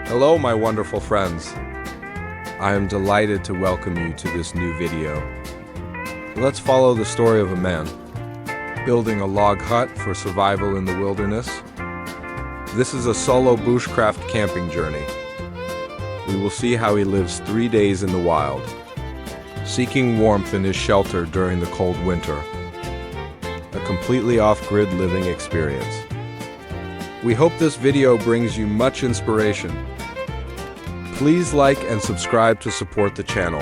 Hello, my wonderful friends. I am delighted to welcome you to this new video. Let's follow the story of a man building a log hut for survival in the wilderness. This is a solo bushcraft camping journey. We will see how he lives 3 days in the wild, seeking warmth in his shelter during the cold winter. A completely off-grid living experience. We hope this video brings you much inspiration. Please like and subscribe to support the channel.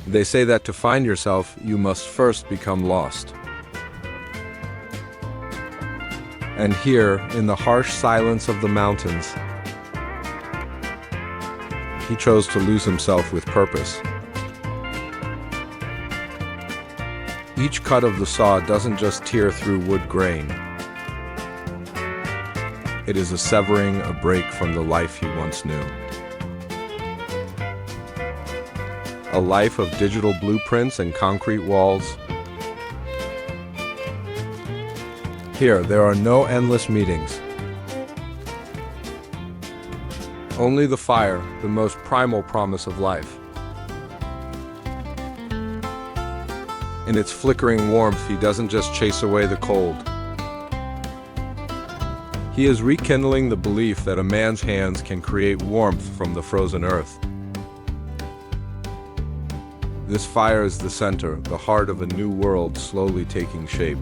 They say that to find yourself, you must first become lost. And here, in the harsh silence of the mountains, he chose to lose himself with purpose. Each cut of the saw doesn't just tear through wood grain. It is a severing, a break from the life he once knew. A life of digital blueprints and concrete walls. Here, there are no endless meetings. Only the fire, the most primal promise of life. In its flickering warmth, he doesn't just chase away the cold. He is rekindling the belief that a man's hands can create warmth from the frozen earth. This fire is the center, the heart of a new world slowly taking shape.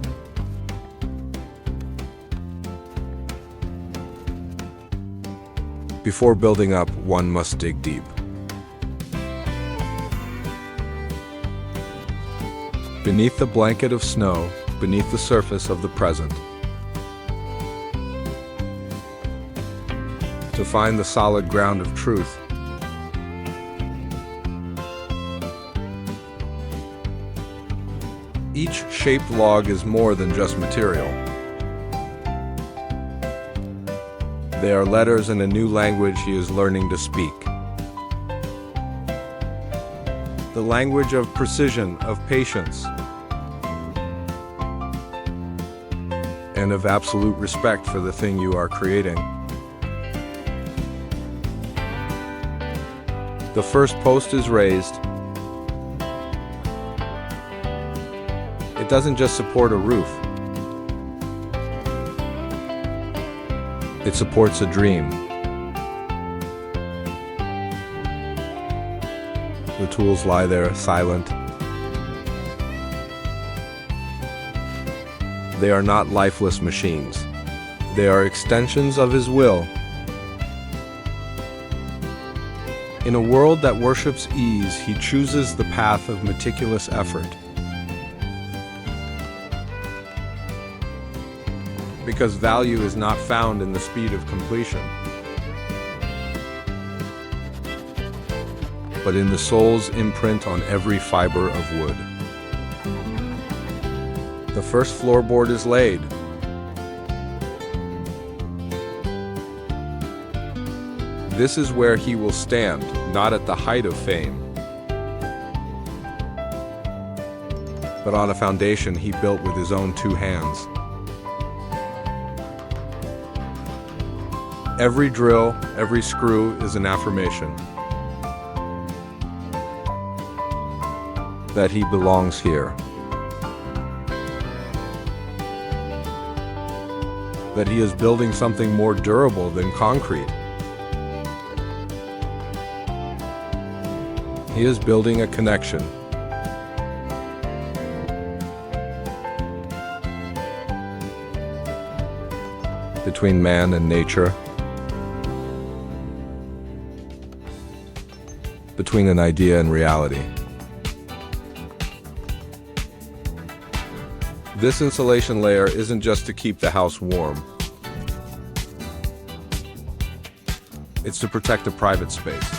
Before building up, one must dig deep. Beneath the blanket of snow, beneath the surface of the present. To find the solid ground of truth. Each shaped log is more than just material. They are letters in a new language he is learning to speak. The language of precision, of patience, and of absolute respect for the thing you are creating. The first post is raised. It doesn't just support a roof. It supports a dream. The tools lie there, silent. They are not lifeless machines. They are extensions of his will. In a world that worships ease, he chooses the path of meticulous effort. Because value is not found in the speed of completion, but in the soul's imprint on every fiber of wood. The first floorboard is laid. This is where he will stand, not at the height of fame, but on a foundation he built with his own two hands. Every drill, every screw is an affirmation that he belongs here, that he is building something more durable than concrete. He is building a connection. Between man and nature, between an idea and reality. This insulation layer isn't just to keep the house warm. It's to protect a private space.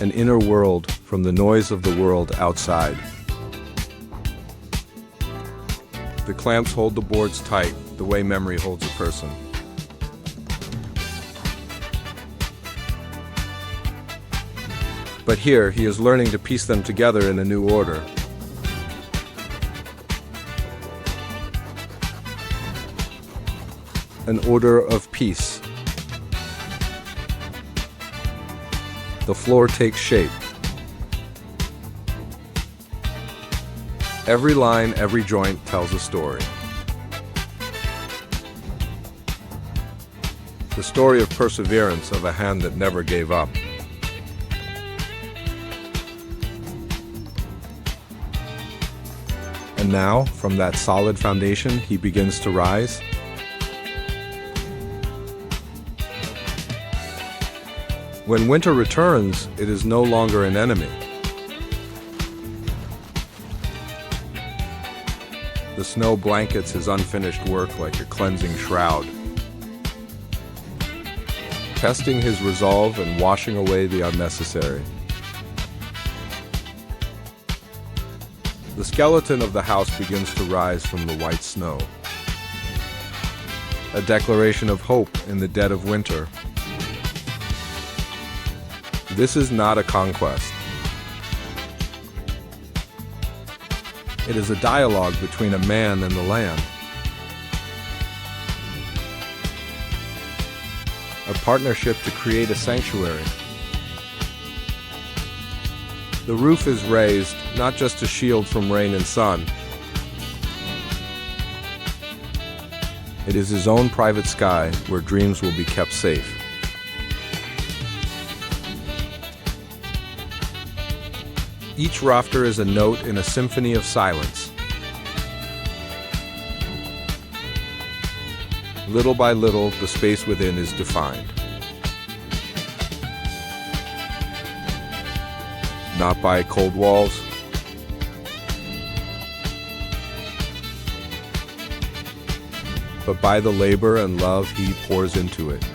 An inner world from the noise of the world outside. The clamps hold the boards tight, the way memory holds a person. But here, he is learning to piece them together in a new order. An order of peace. The floor takes shape. Every line, every joint tells a story. The story of perseverance, of a hand that never gave up. And now, from that solid foundation, he begins to rise. When winter returns, it is no longer an enemy. The snow blankets his unfinished work like a cleansing shroud, testing his resolve and washing away the unnecessary. The skeleton of the house begins to rise from the white snow, a declaration of hope in the dead of winter. This is not a conquest. It is a dialogue between a man and the land. A partnership to create a sanctuary. The roof is raised, not just to shield from rain and sun. It is his own private sky where dreams will be kept safe. Each rafter is a note in a symphony of silence. Little by little, the space within is defined. Not by cold walls, but by the labor and love he pours into it.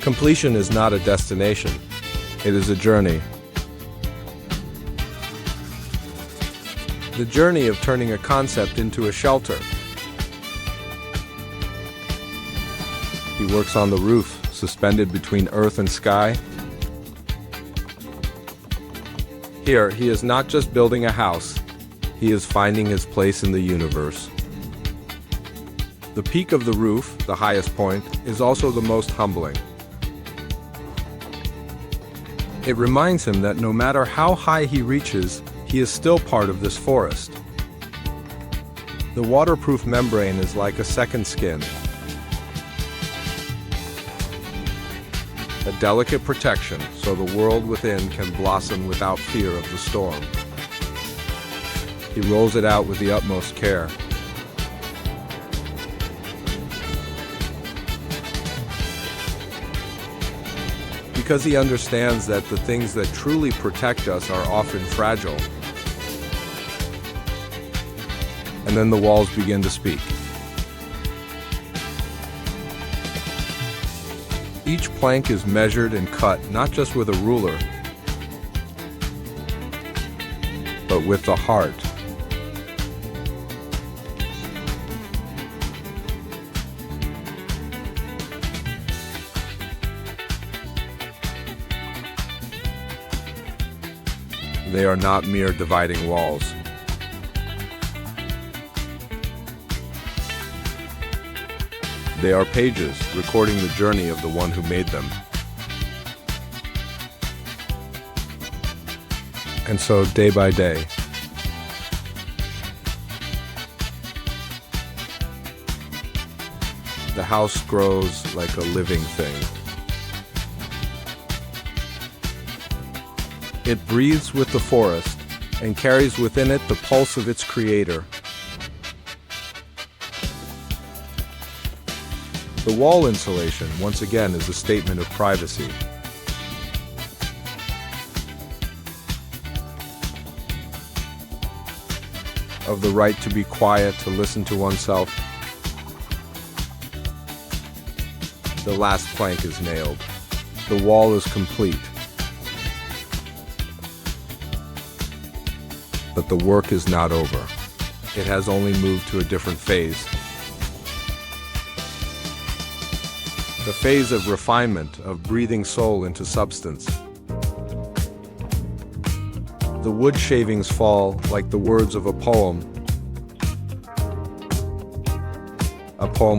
Completion is not a destination, it is a journey. The journey of turning a concept into a shelter. He works on the roof, suspended between earth and sky. Here, he is not just building a house, he is finding his place in the universe. The peak of the roof, the highest point, is also the most humbling. It reminds him that no matter how high he reaches, he is still part of this forest. The waterproof membrane is like a second skin, a delicate protection so the world within can blossom without fear of the storm. He rolls it out with the utmost care. Because he understands that the things that truly protect us are often fragile. And then the walls begin to speak. Each plank is measured and cut not just with a ruler, but with the heart. They are not mere dividing walls. They are pages recording the journey of the one who made them. And so, day by day, the house grows like a living thing. It breathes with the forest and carries within it the pulse of its creator. The wall insulation, once again, is a statement of privacy. Of the right to be quiet, to listen to oneself. The last plank is nailed. The wall is complete. But the work is not over. It has only moved to a different phase. The phase of refinement, of breathing soul into substance. The wood shavings fall like the words of a poem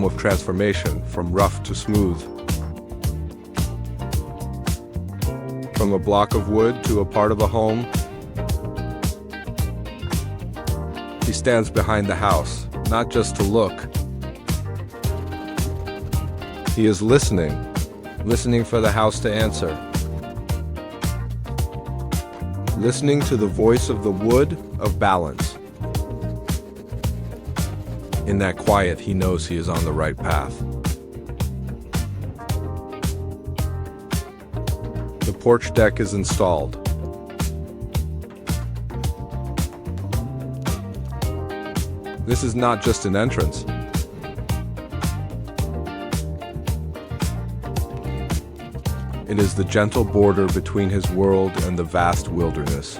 of transformation, from rough to smooth. From a block of wood to a part of a home. He stands behind the house, not just to look. He is listening for the house to answer. Listening to the voice of the wood, of balance. In that quiet, he knows he is on the right path. porch deck is installed. This is not just an entrance. It is the gentle border between his world and the vast wilderness.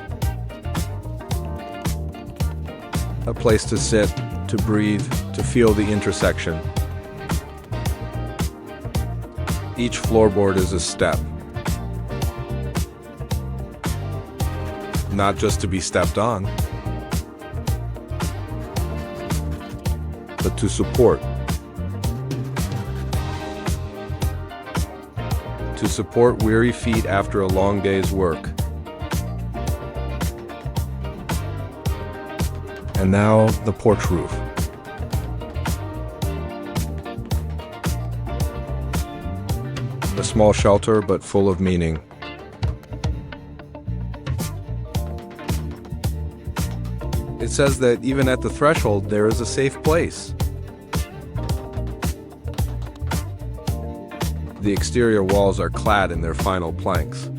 A place to sit, to breathe, to feel the intersection. Each floorboard is a step. Not just to be stepped on, but to support. To support weary feet after a long day's work. And now the porch roof. A small shelter, but full of meaning. It says that even at the threshold, there is a safe place. The exterior walls are clad in their final planks.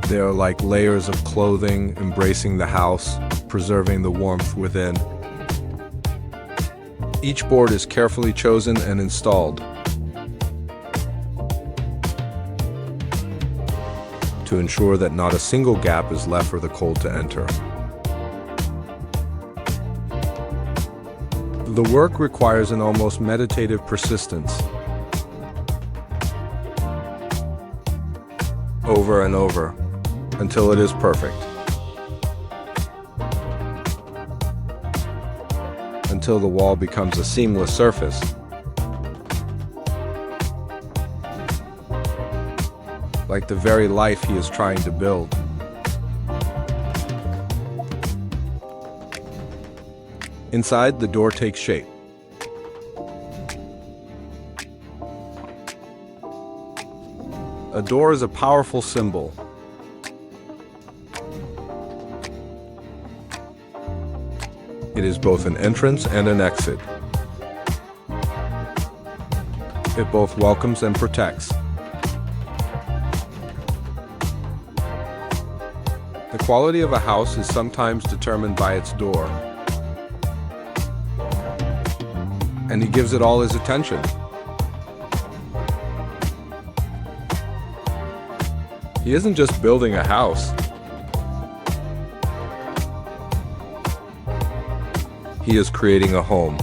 They are like layers of clothing embracing the house, preserving the warmth within. Each board is carefully chosen and installed to ensure that not a single gap is left for the cold to enter. The work requires an almost meditative persistence. Over and over, until it is perfect. Until the wall becomes a seamless surface. Like the very life he is trying to build. Inside, the door takes shape. A door is a powerful symbol. It is both an entrance and an exit. It both welcomes and protects. The quality of a house is sometimes determined by its door. And he gives it all his attention. He isn't just building a house. He is creating a home.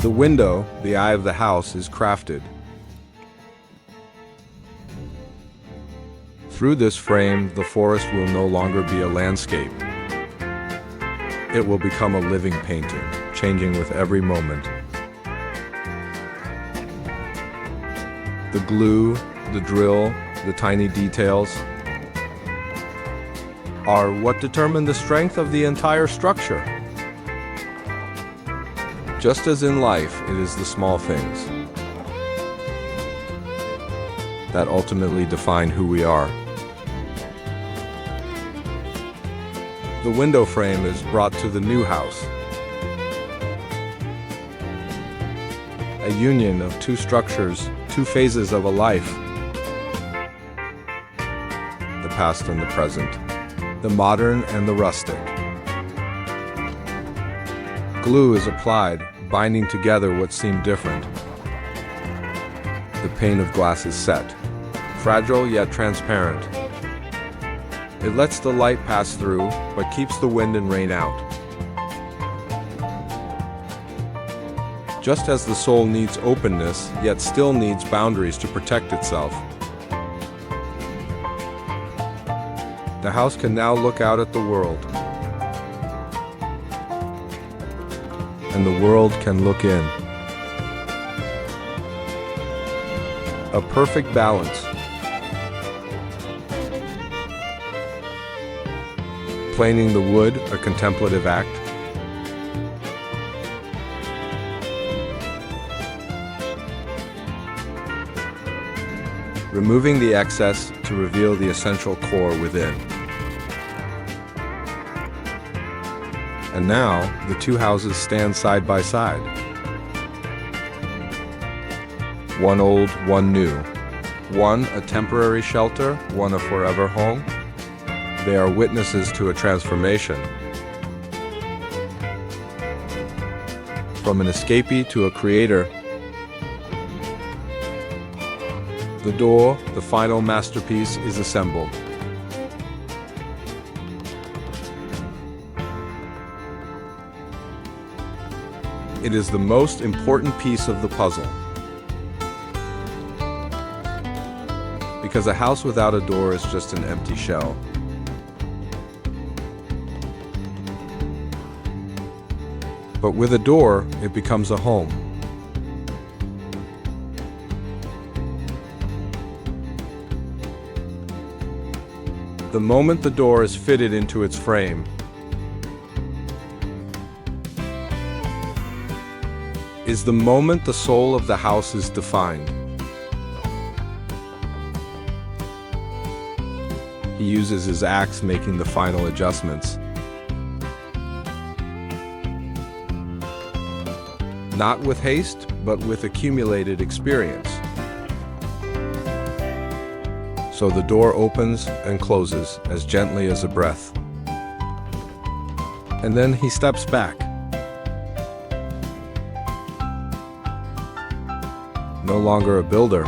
The window, the eye of the house, is crafted. Through this frame, the forest will no longer be a landscape. It will become a living painting, changing with every moment. The glue, the drill, the tiny details are what determine the strength of the entire structure. Just as in life, it is the small things that ultimately define who we are. The window frame is brought to the new house. A union of two structures, two phases of a life. The past and the present. The modern and the rustic. Glue is applied, binding together what seemed different. The pane of glass is set, fragile yet transparent. It lets the light pass through, but keeps the wind and rain out. Just as the soul needs openness, yet still needs boundaries to protect itself. The house can now look out at the world. And the world can look in. A perfect balance. Planing the wood, a contemplative act. Removing the excess to reveal the essential core within. And now, the two houses stand side by side. one old, one new. One a temporary shelter, one a forever home. They are witnesses to a transformation. From an escapee to a creator, the door, the final masterpiece, is assembled. It is the most important piece of the puzzle. Because a house without a door is just an empty shell. But with a door, it becomes a home. The moment the door is fitted into its frame, is the moment the soul of the house is defined. He uses his axe, making the final adjustments. Not with haste, but with accumulated experience. So the door opens and closes as gently as a breath. And then he steps back. No longer a builder,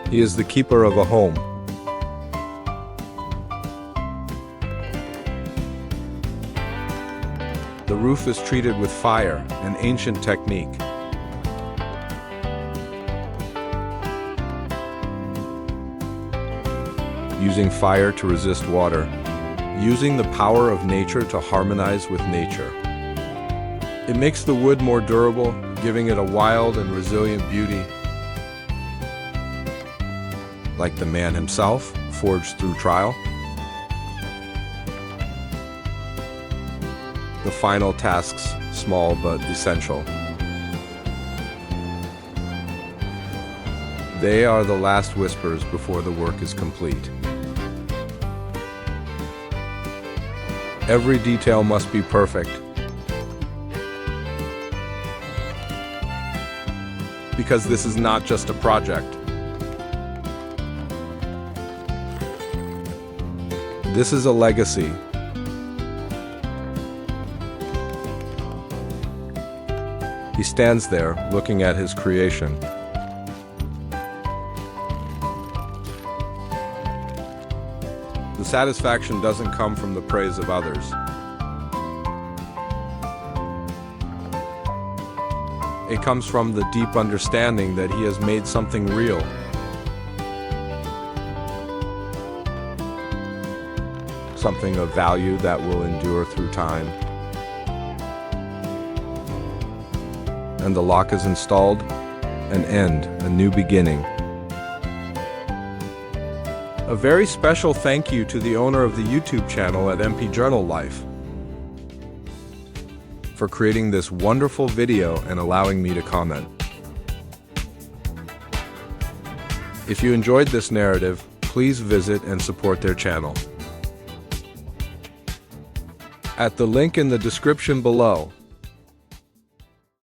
he is the keeper of a home. The roof is treated with fire, an ancient technique. Using fire to resist water, using the power of nature to harmonize with nature. It makes the wood more durable, giving it a wild and resilient beauty. Like the man himself, forged through trial. The final tasks, small but essential. They are the last whispers before the work is complete. Every detail must be perfect. Because this is not just a project. This is a legacy. He stands there, looking at his creation. The satisfaction doesn't come from the praise of others. It comes from the deep understanding that he has made something real. Something of value that will endure through time. And the lock is installed, an end, a new beginning. A very special thank you to the owner of the YouTube channel at MP Journal Life for creating this wonderful video and allowing me to comment. If you enjoyed this narrative, please visit and support their channel at the link in the description below.